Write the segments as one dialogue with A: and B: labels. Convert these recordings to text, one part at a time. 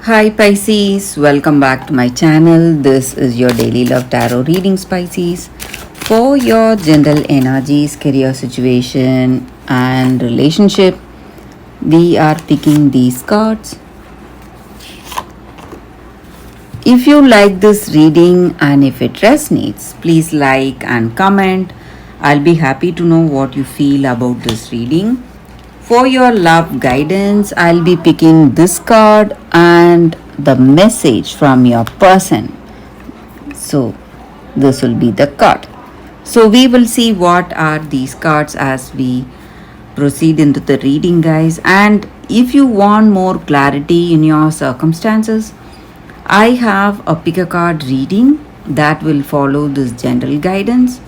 A: Hi Pisces, welcome back to my channel. This is your daily love tarot reading, Pisces. For your general energies, career situation, and relationship, we are picking these cards. If you like this reading and if it resonates, please like and comment. I'll be happy to know what you feel about this reading. For your love guidance, I'll be picking this card and the message from your person. So, this will be the card. So, we will see what are these cards as we proceed into the reading, guys. And if you want more clarity in your circumstances, I have a pick a card reading that will follow this general guidance.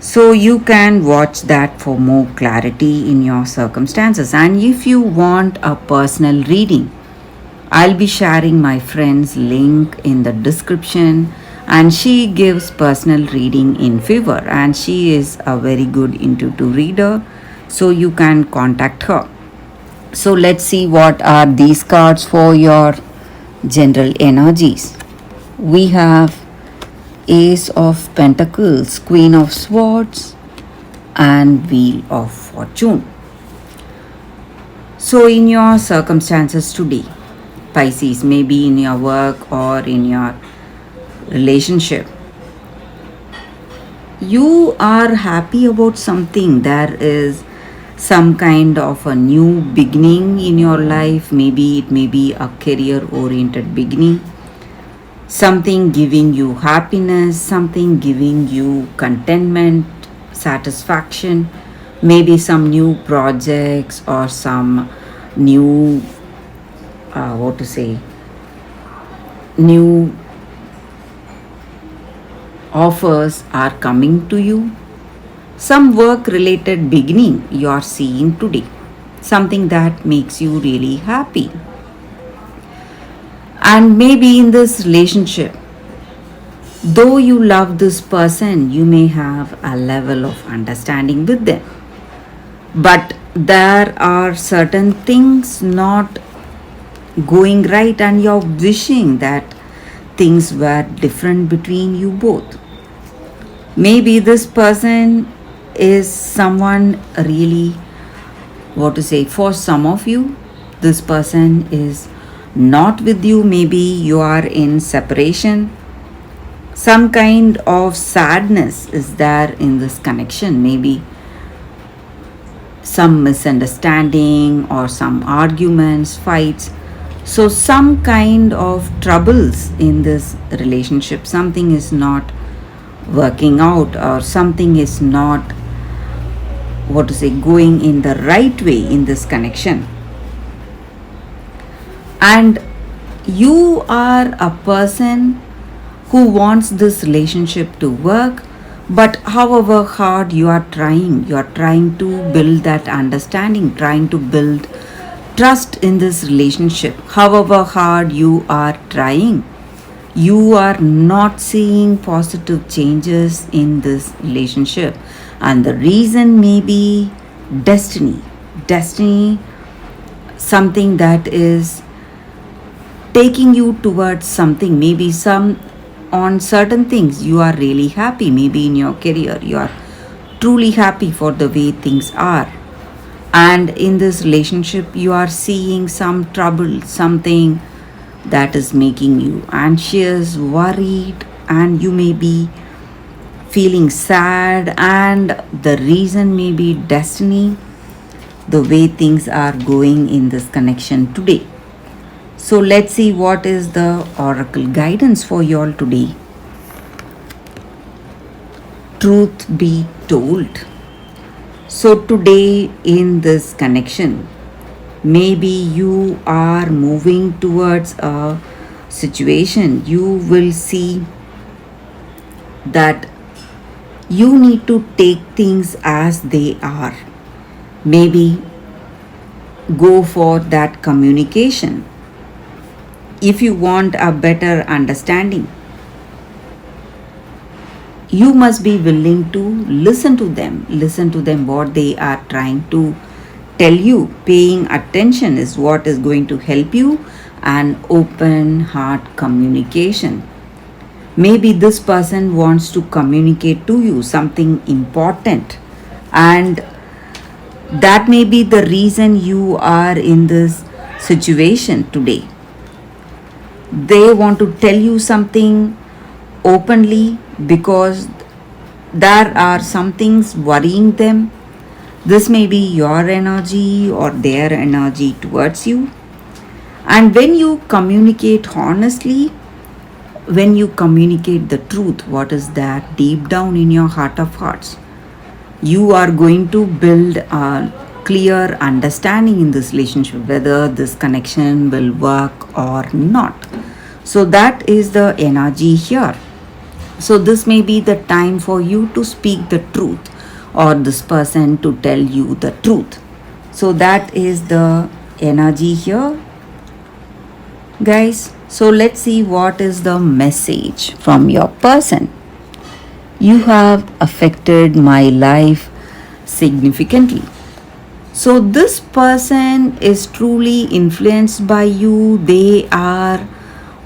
A: So you can watch that for more clarity in your circumstances. And if you want a personal reading, I'll be sharing my friend's link in the description, and she gives personal reading in favor, and she is a very good intuitive reader, so you can contact her. So let's see what are these cards for your general energies. We have Ace of Pentacles, Queen of Swords, and Wheel of Fortune. So, in your circumstances today, Pisces, maybe in your work or in your relationship, you are happy about something. There is some kind of a new beginning in your life. Maybe it may be a career oriented beginning, something giving you happiness, something giving you contentment, satisfaction, maybe some new projects or some new, new offers are coming to you. Some work related beginning you are seeing today, something that makes you really happy. And maybe in this relationship, though you love this person, you may have a level of understanding with them. But there are certain things not going right, and you're wishing that things were different between you both. Maybe this person is someone really, for some of you, this person is not with you. Maybe you are in separation. Some kind of sadness is there in this connection. Maybe some misunderstanding or some arguments, fights. So, some kind of troubles in this relationship. Something is not working out, or something is not, going in the right way in this connection. And you are a person who wants this relationship to work, but however hard you are trying to build that understanding, trying to build trust in this relationship. However hard you are trying, you are not seeing positive changes in this relationship. And the reason may be destiny, something that is taking you towards something. Maybe some on certain things you are really happy. Maybe in your career you are truly happy for the way things are, and in this relationship you are seeing some trouble, something that is making you anxious, worried, and you may be feeling sad, and the reason may be destiny, the way things are going in this connection today. So let's see what is the oracle guidance for you all today. Truth be told. So today in this connection, maybe you are moving towards a situation. You will see that you need to take things as they are. Maybe go for that communication. If you want a better understanding, you must be willing to listen to them what they are trying to tell you paying attention is what is going to help you, and open heart communication. Maybe this person wants to communicate to you something important, and that may be the reason you are in this situation today. They want to tell you something openly because there are some things worrying them. This may be your energy or their energy towards you. And when you communicate honestly, when you communicate the truth, what is that deep down in your heart of hearts, you are going to build a clear understanding in this relationship whether this connection will work or not. So that is the energy here. So this may be the time for you to speak the truth, or this person to tell you the truth. So that is the energy here, guys. So let's see what is the message from your person. You have affected my life significantly. So this person is truly influenced by you. They are,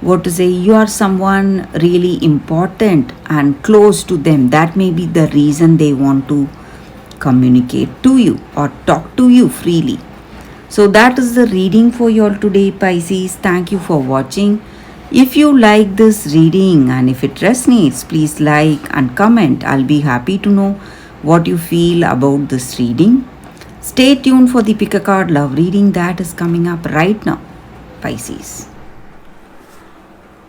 A: what to say, you are someone really important and close to them. That may be the reason they want to communicate to you or talk to you freely. So that is the reading for you all today, Pisces. Thank you for watching. If you like this reading and if it resonates, please like and comment. I'll be happy to know what you feel about this reading. Stay tuned for the pick a card love reading that is coming up right now, Pisces.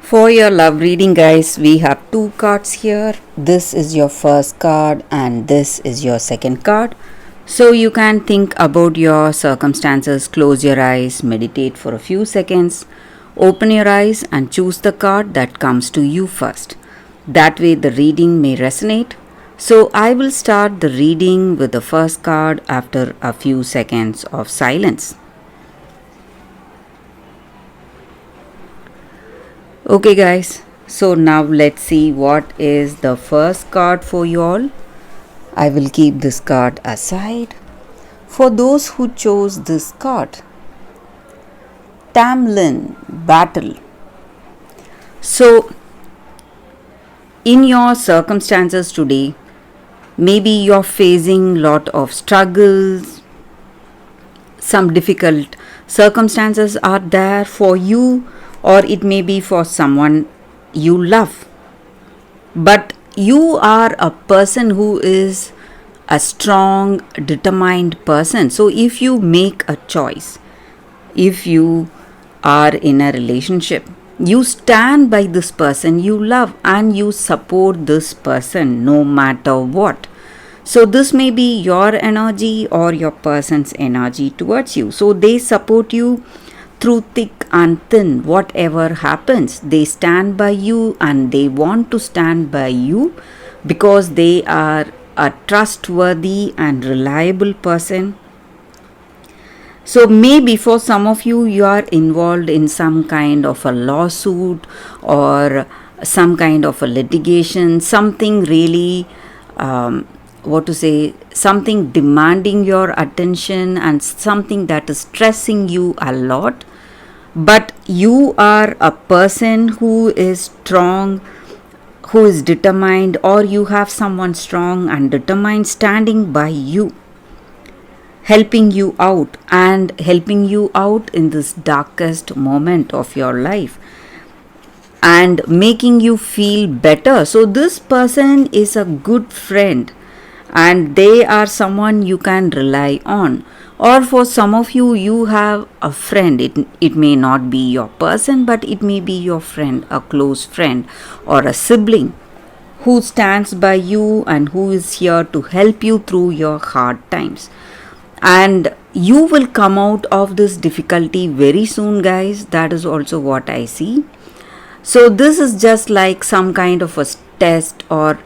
A: For your love reading, guys, we have two cards here. This is your first card and this is your second card. So you can think about your circumstances, close your eyes, meditate for a few seconds, open your eyes and choose the card that comes to you first. That way the reading may resonate. So I will start the reading with the first card after a few seconds of silence. Okay guys, so now let's see what is the first card for you all. I will keep this card aside. For those who chose this card, Tamlin, battle. So in your circumstances today, maybe you're facing lot of struggles, some difficult circumstances are there for you, or it may be for someone you love. But you are a person who is a strong, determined person. So if you make a choice, if you are in a relationship, you stand by this person you love and you support this person no matter what. So this may be your energy or your person's energy towards you. So they support you through thick and thin. Whatever happens, they stand by you and they want to stand by you because they are a trustworthy and reliable person. So maybe for some of you, you are involved in some kind of a lawsuit or some kind of a litigation, something really, something demanding your attention and something that is stressing you a lot. But you are a person who is strong, who is determined, or you have someone strong and determined standing by you, helping you out in this darkest moment of your life and making you feel better. So this person is a good friend and they are someone you can rely on. Or for some of you, you have a friend. It may not be your person, but it may be your friend, a close friend or a sibling who stands by you and who is here to help you through your hard times. And you will come out of this difficulty very soon, guys. That is also what I see. So this is just like some kind of a test or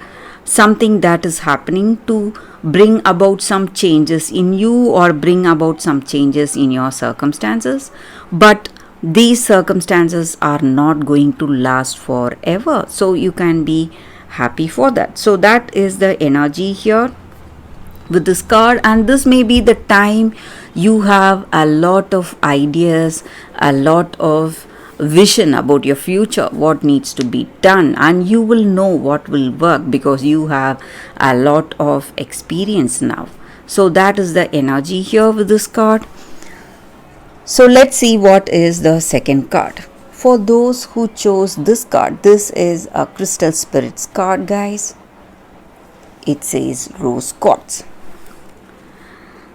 A: something that is happening to bring about some changes in you or bring about some changes in your circumstances. But these circumstances are not going to last forever. So you can be happy for that. So that is the energy here with this card, and this may be the time You have a lot of ideas, a lot of vision about your future, what needs to be done, and you will know what will work because you have a lot of experience now. So that is the energy here with this card. So let's see what is the second card. For those who chose this card, this is a Crystal Spirits card, guys. It says Rose Quartz.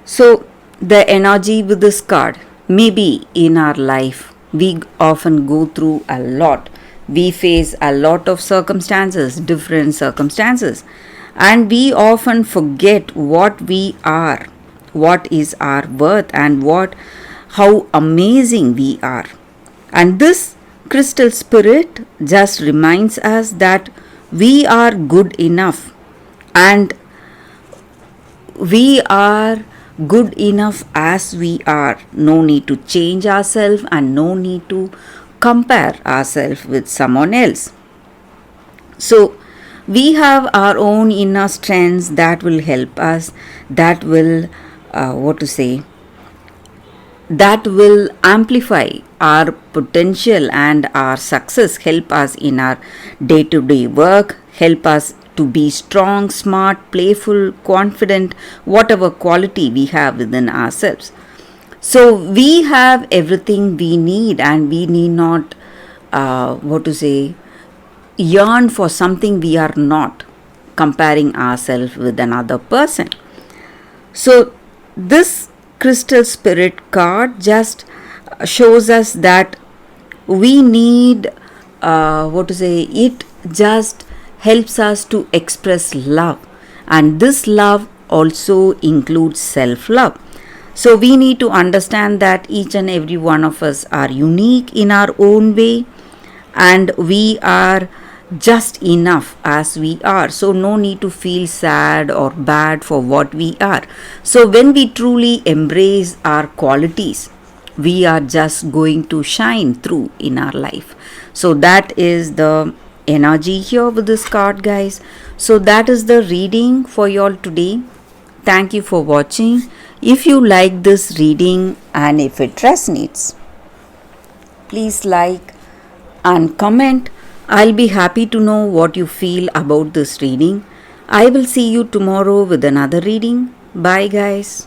A: So the energy with this card, maybe in our life we often go through a lot. We face a lot of circumstances, different circumstances, and we often forget what we are, what is our worth, and how amazing we are. And this crystal spirit just reminds us that we are good enough, and we are good enough as we are. No need to change ourselves and no need to compare ourselves with someone else. So we have our own inner strengths that will help us, that will that will amplify our potential and our success, help us in our day-to-day work, help us to be strong, smart, playful, confident, whatever quality we have within ourselves. So we have everything we need, and we need not yearn for something we are not, comparing ourselves with another person. So this crystal spirit card just shows us that we need it just helps us to express love, and this love also includes self-love. So we need to understand that each and every one of us are unique in our own way, and we are just enough as we are. So no need to feel sad or bad for what we are. So when we truly embrace our qualities, we are just going to shine through in our life. So that is the energy here with this card, guys. So that is the reading for you all today. Thank you for watching. If you like this reading and if it resonates, please like and comment. I'll be happy to know what you feel about this reading. I will see you tomorrow with another reading. Bye, guys.